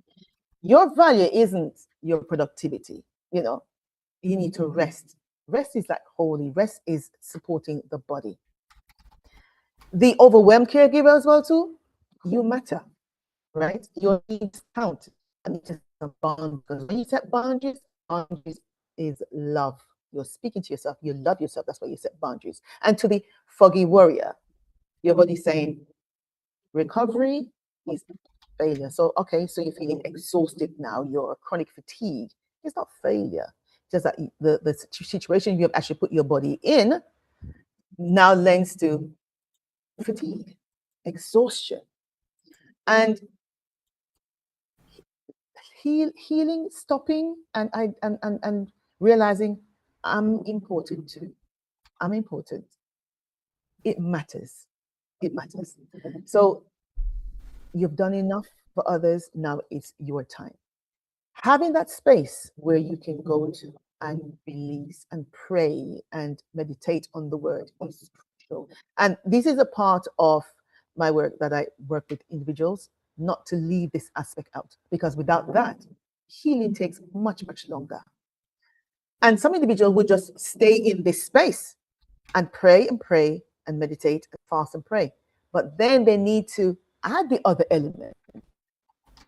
your value isn't your productivity. You know, you need to rest. Rest is like holy. Rest is supporting the body. The overwhelmed caregiver as well too. You matter, right? Your needs count. And it's a bond, because when you set boundaries, boundaries is love. You're speaking to yourself. You love yourself. That's why you set boundaries. And to the foggy warrior, your body's saying recovery is failure. So okay, so you're feeling exhausted now. You're chronic fatigue. It's not failure. Just that the situation you have actually put your body in now lends to fatigue, exhaustion, and healing, stopping, and realizing I'm important too. I'm important. It matters. It matters. So you've done enough for others. Now it's your time. Having that space where you can go to and release and pray and meditate on the word is crucial. And this is a part of my work that I work with individuals, not to leave this aspect out, because without that, healing takes much, much longer. And some individuals would just stay in this space and pray and meditate and fast and pray. But then they need to add the other element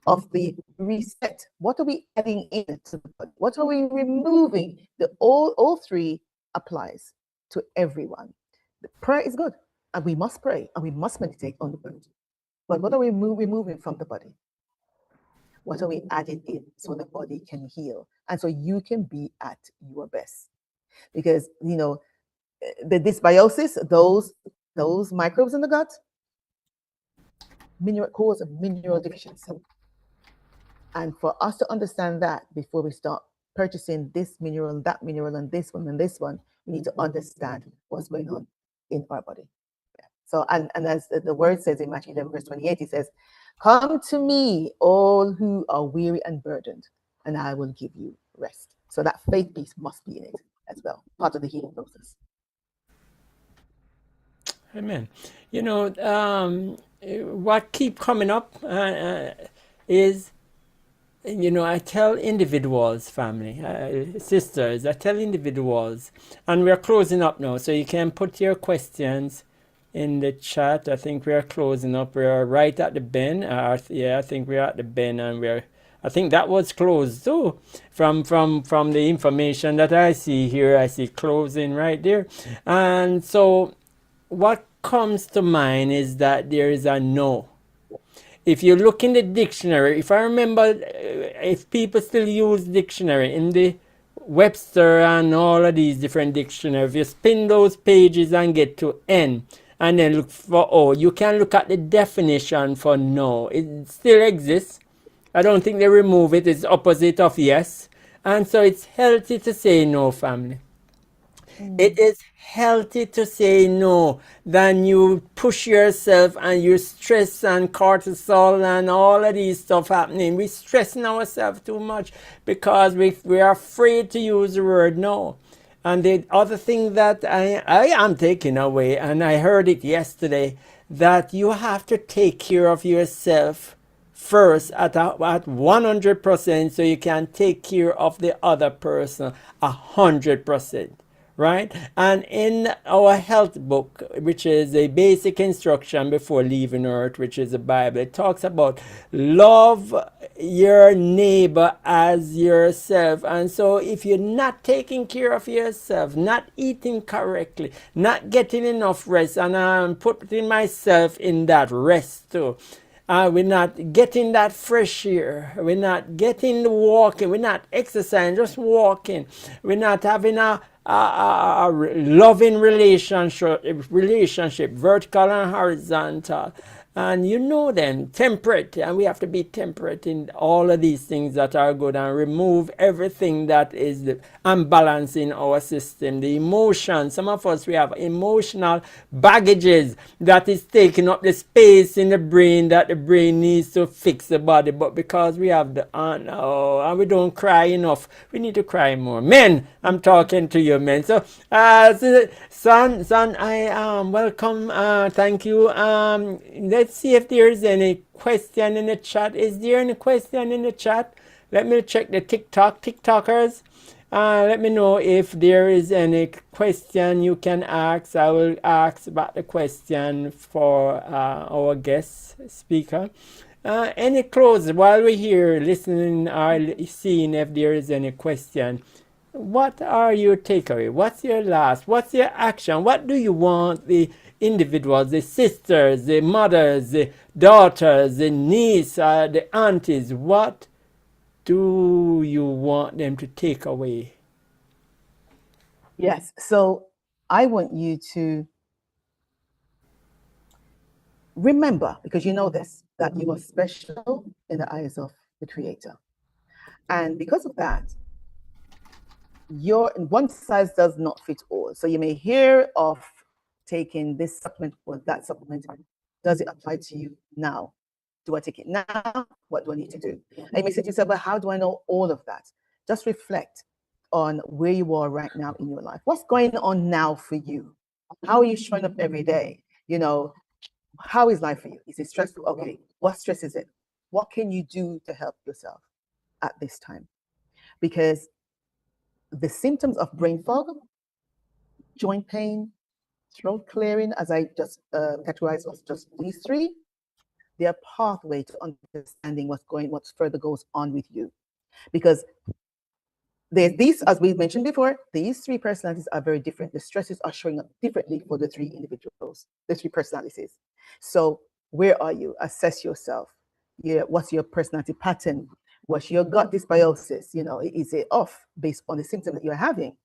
of the reset. What are we adding in to the body? What are we removing? All three applies to everyone. The prayer is good, and we must pray and we must meditate on the word. But what are we removing from the body? What are we adding in so the body can heal and so you can be at your best? Because the dysbiosis, those microbes in the gut, cause a mineral deficiency. And for us to understand that before we start purchasing this mineral and that mineral and this one, we need to understand what's going on in our body. Yeah. So, and as the word says in Matthew 11, verse 28, it says, come to me, all who are weary and burdened, and I will give you rest. So that faith piece must be in it as well, part of the healing process. Amen. What keep coming up is, I tell individuals, family, sisters, I tell individuals, and we're closing up now, so you can put your questions in the chat. I think we are closing up. We are right at the bend. I think we're at the bend, and I think that was closed too. From the information that I see here, I see closing right there. And so what comes to mind is that there is a no. If you look in the dictionary, if I remember, if people still use dictionary in the Webster and all of these different dictionaries, if you spin those pages and get to N and then look for O, you can look at the definition for no. It still exists. I don't think they remove it. It's opposite of yes. And so it's healthy to say no, family. It is healthy to say no than you push yourself and you stress and cortisol and all of these stuff happening. We're stressing ourselves too much because we are afraid to use the word no. And the other thing that I am taking away, and I heard it yesterday, that you have to take care of yourself first at 100% so you can take care of the other person 100%. Right? And in our health book, which is a basic instruction before leaving earth, which is the Bible, it talks about love your neighbor as yourself. And so if you're not taking care of yourself, not eating correctly, not getting enough rest, and I'm putting myself in that rest too, we're not getting that fresh air. We're not getting the walking. We're not exercising, just walking. We're not having a a loving relationship, vertical and horizontal. And you know them, temperate, and we have to be temperate in all of these things that are good and remove everything that is unbalancing our system. The emotion, some of us, we have emotional baggages that is taking up the space in the brain that the brain needs to fix the body. But because we have the and we don't cry enough, we need to cry more. Men, I'm talking to you, men. So, son, I welcome. Thank you. Let's see if there is any question in the chat. Is there any question in the chat? Let me check the TikTokers. Let me know if there is any question you can ask. I will ask about the question for our guest speaker. Any close while we're here listening or seeing if there is any question. What are your takeaway? What's your last? What's your action? What do you want the individuals, the sisters, the mothers, the daughters, the niece, the aunties? What do you want them to take away? Yes. So I want you to remember, because you know this, that you are special in the eyes of the Creator. And because of that, your one size does not fit all. So you may hear of taking this supplement or that supplement. Does it apply to you now? Do I take it now? What do I need to do? And you may say to yourself, but how do I know all of that? Just reflect on where you are right now in your life. What's going on now for you? How are you showing up every day? You know, how is life for you? Is it stressful? Okay, what stress is it? What can you do to help yourself at this time? Because the symptoms of brain fog, joint pain, throat clearing, as I just categorized as just these three, they are pathway to understanding what's further goes on with you. Because there's these, as we mentioned before, these three personalities are very different. The stresses are showing up differently for the three individuals, the three personalities. So where are you? Assess yourself. Yeah, what's your personality pattern? What's your gut dysbiosis? You know, is it off based on the symptom that you're having?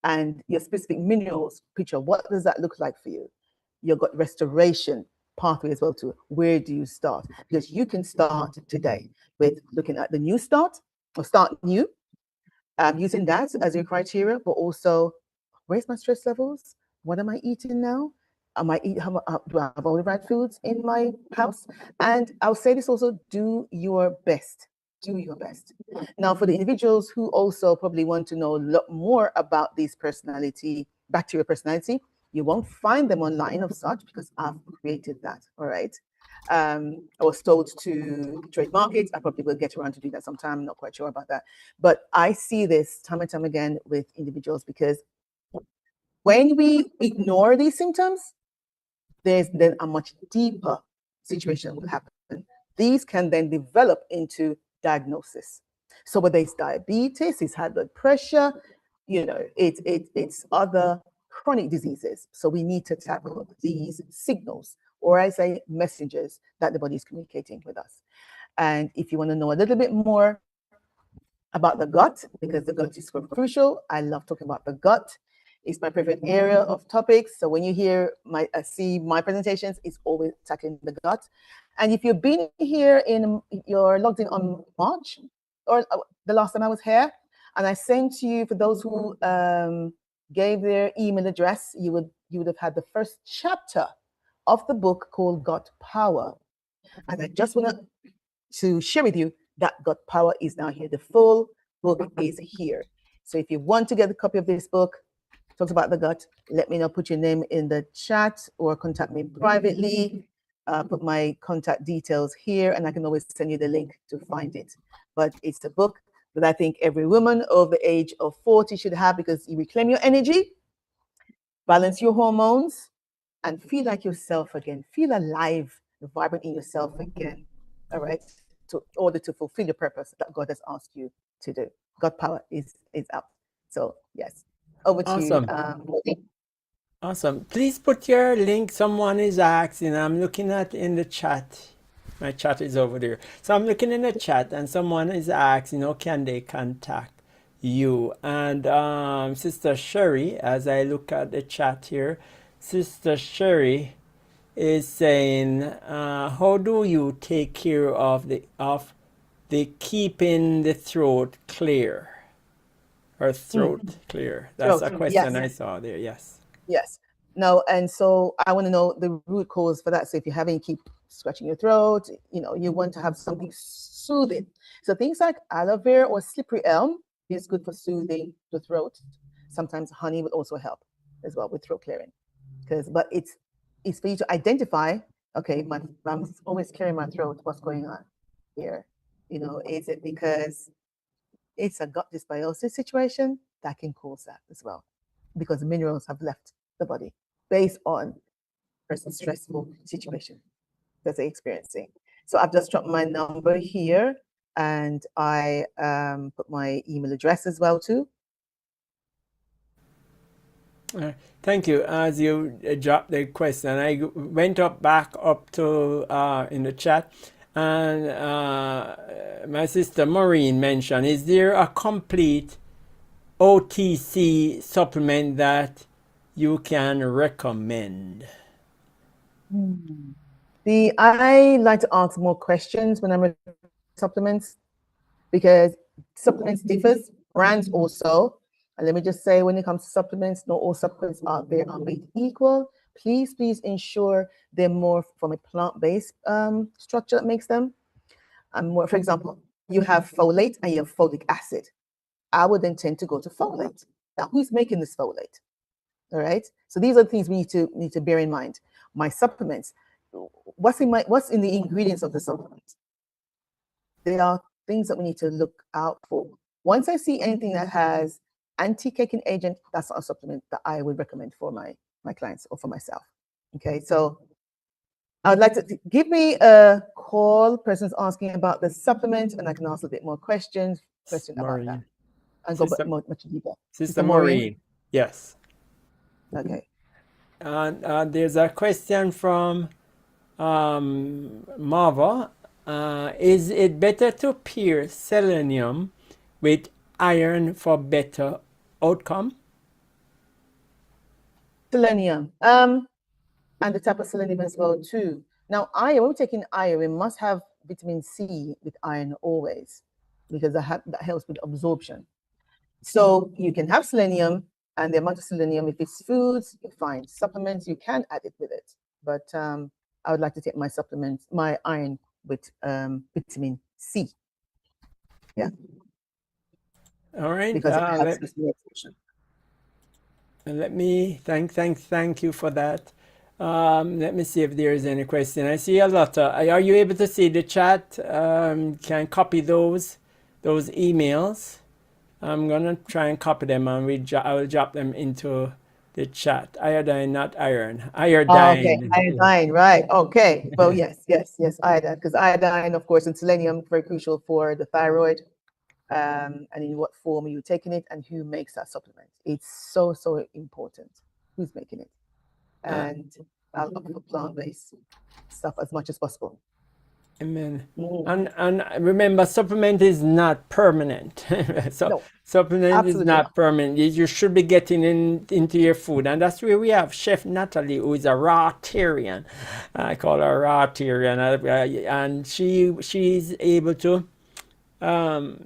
And your specific minerals picture, what does that look like for you? Your gut restoration pathway as well too. Where do you start? Because you can start today with looking at the new start or start new, using that as your criteria, but also where's my stress levels? What am I eating now? Am I eat? Do I have all the right foods in my house? And I'll say this also: do your best. Do your best. Now, for the individuals who also probably want to know a lot more about this personality, bacterial personality, you won't find them online of such because I've created that. All right. I was told to trademark it. I probably will get around to do that sometime. I'm not quite sure about that. But I see this time and time again with individuals because when we ignore these symptoms, there's then a much deeper situation that will happen. These can then develop into diagnosis. So whether it's diabetes, it's high blood pressure, you know, it's other chronic diseases. So we need to tackle these signals, or I say messages that the body is communicating with us. And if you want to know a little bit more about the gut, because the gut is so crucial, I love talking about the gut. It's my favorite area of topics. So when you hear see my presentations, it's always tackling the gut. And if you've been here you're logged in on March, or the last time I was here, and I sent you, for those who gave their email address, you would have had the first chapter of the book called Gut Power. And I just want to share with you that Gut Power is now here. The full book is here. So if you want to get a copy of this book, talks about the gut, let me know, put your name in the chat or contact me privately. Put my contact details here, and I can always send you the link to find it. But it's a book that I think every woman over the age of 40 should have, because you reclaim your energy, balance your hormones, and feel like yourself again. Feel alive, vibrant in yourself again. All right, in order to fulfill your purpose that God has asked you to do. God power is out. So yes, over to Awesome. you. Awesome. Please put your link. Someone is asking. I'm looking at in the chat. My chat is over there. So I'm looking in the chat, and someone is asking, how can they contact you. And Sister Sherry, as I look at the chat here, Sister Sherry is saying, how do you take care of the keeping the throat clear or throat clear? That's a Throat. question Yes. I saw there. Yes. Yes. No, and so I want to know the root cause for that. So if you're having keep scratching your throat, you want to have something soothing. So things like aloe vera or slippery elm is good for soothing the throat. Sometimes honey will also help as well with throat clearing. But it's for you to identify, okay, I'm always clearing my throat. What's going on here? Is it because it's a gut dysbiosis situation that can cause that as well? Because the minerals have left the body based on person's stressful situation that they're experiencing. So I've just dropped my number here, and I put my email address as well too. Thank you. As you dropped the question, I went back up to in the chat, and my sister Maureen mentioned, is there a complete OTC supplement that you can recommend? I like to ask more questions when I'm with supplements, because supplements differs, brands also. And let me just say, when it comes to supplements, not all supplements are made equal. Please ensure they're more from a plant-based structure that makes them. More, for example, you have folate and you have folic acid. I would then tend to go to folate. Now, who's making this folate? All right. So these are the things we need to bear in mind. My supplements, what's in the ingredients of the supplement? There are things that we need to look out for. Once I see anything that has anti-caking agent, that's not a supplement that I would recommend for my clients or for myself. Okay, so I'd like to give me a call. Person's asking about the supplement, and I can ask a bit more questions about that and go much deeper. Sister Maureen. Yes. Okay. And there's a question from Marva. Is it better to pair selenium with iron for better outcome? Selenium. And the type of selenium as well too. Now, iron, when we're taking iron, we must have vitamin C with iron always, because that helps with absorption. So you can have selenium, and the amount of selenium, if it's foods, you're fine. Supplements, you can add it with it. But I would like to take my iron with vitamin C. Yeah. All right. Because it helps with the absorption. Let me thank you for that. Let me see if there is any question. I see a lot. Are you able to see the chat? Can copy those emails. I'm gonna try and copy them, and I will drop them into the chat. Iodine, not iron. Iodine. Okay, iodine, right? Okay. Well, yes, iodine, because iodine, of course, and selenium very crucial for the thyroid. And in what form are you taking it, and who makes that supplement? It's so important. Who's making it? And I'll look for plant-based stuff as much as possible. Amen. And remember, supplement is not permanent. No, supplement is not permanent. You should be getting into your food, and that's where we have Chef Natalie, who is a raw-tarian. I call her raw-tarian, and she's able to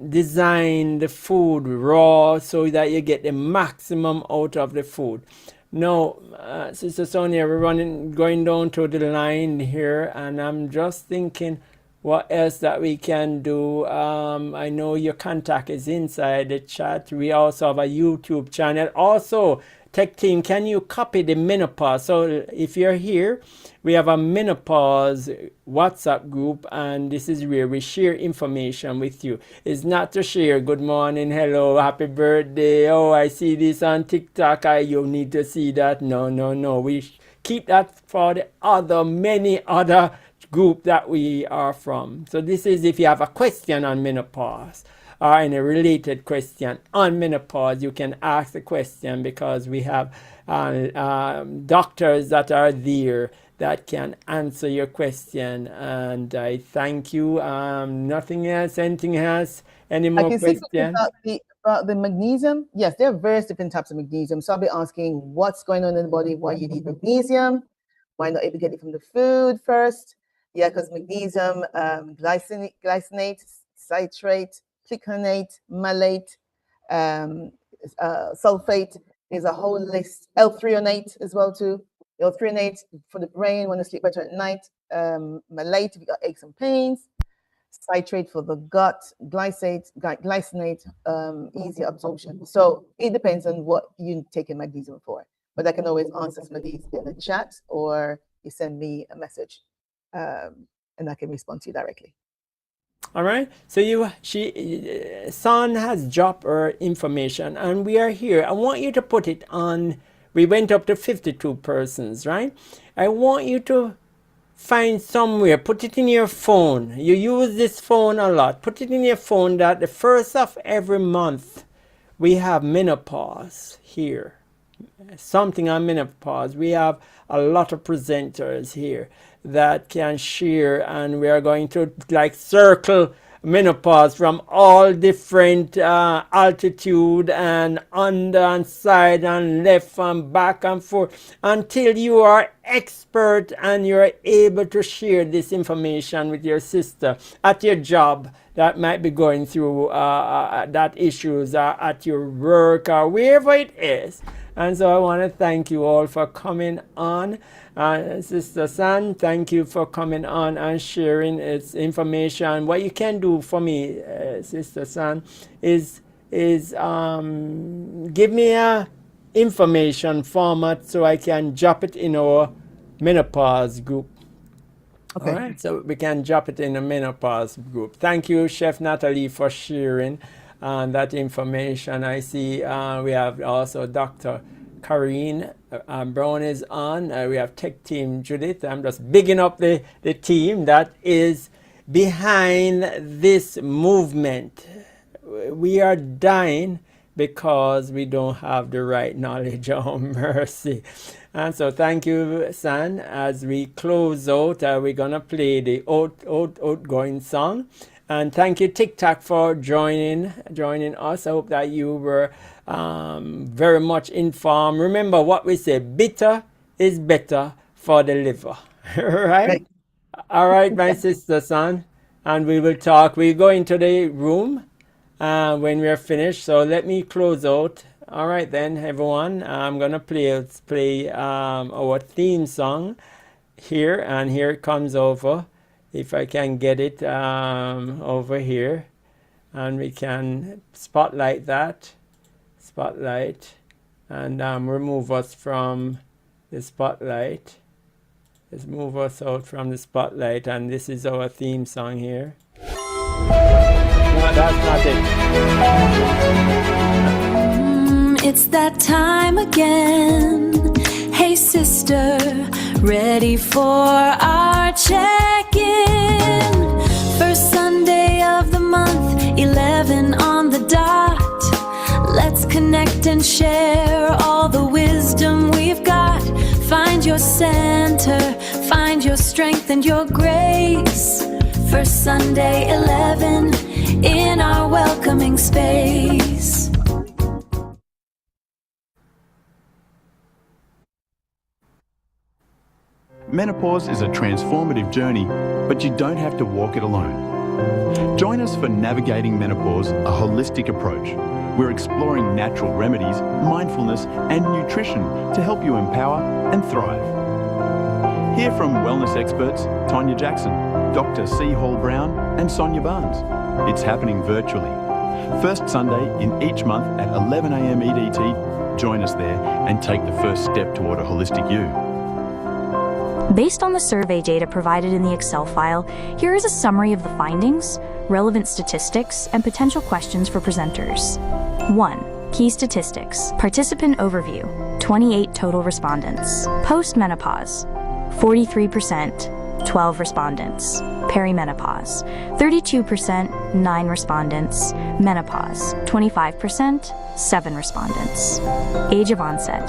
design the food raw so that you get the maximum out of the food. Now, Sister Sonya, we're going down to the line here, and I'm just thinking what else that we can do. I know your contact is inside the chat. We also have a YouTube channel. Also, Tech Team, can you copy the Menopause? So if you're here, we have a Menopause WhatsApp group, and this is where we share information with you. It's not to share good morning, hello, happy birthday, oh, I see this on TikTok, you need to see that. No. We keep that for the many other group that we are from. So this is if you have a question on menopause or any related question on menopause, you can ask the question, because we have doctors that are there that can answer your question. And I thank you. Nothing else? Anything else? Any more questions? But the magnesium, yes, there are various different types of magnesium. So I'll be asking what's going on in the body, why you need magnesium, why not able to get it from the food first. Yeah, because magnesium, glycinate, citrate, piconate, malate, sulfate. There's a whole list. L-threonate as well too. L-threonate for the brain when you sleep better at night. Malate if you got aches and pains. Citrate for the gut. Glycinate, easy absorption. So it depends on what you're taking magnesium for. But I can always answer some of these in the chat, or you send me a message, and I can respond to you directly. All right. So Son has dropped her information, and we are here. I want you to put it on. We went up to 52 persons, right? I want you to find somewhere, put it in your phone. You use this phone a lot. Put it in your phone that the first of every month we have menopause here. Something on menopause. We have a lot of presenters here that can share, and we are going to like circle menopause from all different altitude and under and side and left and back and forth until you are expert and you're able to share this information with your sister at your job that might be going through that issues at your work or wherever it is. And so I want to thank you all for coming on. Sister San, thank you for coming on and sharing its information. What you can do for me, Sister San, is give me a information format so I can drop it in our menopause group. Okay. All right, so we can drop it in a menopause group. Thank you, Chef Natalie, for sharing that information. I see we have also Dr. Karine Brown is on. We have Tech Team Judith. I'm just bigging up the team that is behind this movement. We are dying because we don't have the right knowledge. Oh, mercy. And so thank you, San. As we close out, we're going to play the outgoing song. And thank you, TikTok, for joining us. I hope that you were very much informed. Remember what we say, bitter is better for the liver. Right? All right, my sister, son. And we will talk. We go into the room when we are finished. So let me close out. All right, then, everyone. I'm going to play our theme song here. And here it comes over. If I can get it over here, and we can spotlight that, and remove us from the spotlight. Let's move us out from the spotlight, and this is our theme song here. No, that's not it. It's that time again. Hey sister, ready for our check-in. First Sunday of the month, 11 on the dot. Let's connect and share all the wisdom we've got. Find your center, find your strength and your grace. First Sunday, 11, in our welcoming space. Menopause is a transformative journey, but you don't have to walk it alone. Join us for Navigating Menopause, a holistic approach. We're exploring natural remedies, mindfulness, and nutrition to help you empower and thrive. Hear from wellness experts Tonya Jackson, Dr. C. Hall Brown, and Sonya Barnes. It's happening virtually. First Sunday in each month at 11 a.m. EDT. Join us there and take the first step toward a holistic you. Based on the survey data provided in the Excel file, here is a summary of the findings, relevant statistics, and potential questions for presenters. 1. Key statistics. Participant overview. 28 total respondents. Post-menopause. 43%, 12 respondents. Perimenopause. 32%, 9 respondents. Menopause. 25%, 7 respondents. Age of onset.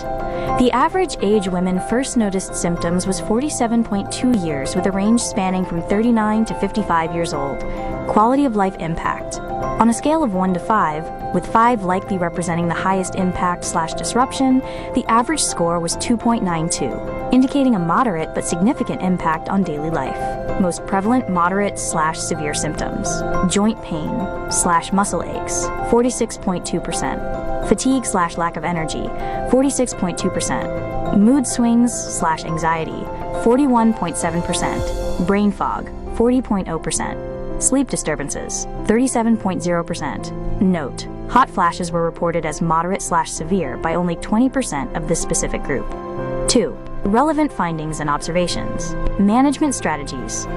The average age women first noticed symptoms was 47.2 years, with a range spanning from 39 to 55 years old. Quality of life impact. On a scale of 1 to 5, with 5 likely representing the highest impact/disruption, the average score was 2.92, indicating a moderate but significant impact on daily life. Most prevalent moderate/severe symptoms: joint pain/muscle aches, 46.2%, fatigue/lack of energy, 46.2%, mood swings/anxiety, 41.7%, brain fog, 40.0%. Sleep disturbances, 37.0%. Note: hot flashes were reported as moderate/severe by only 20% of this specific group. 2. Relevant findings and observations. Management strategies.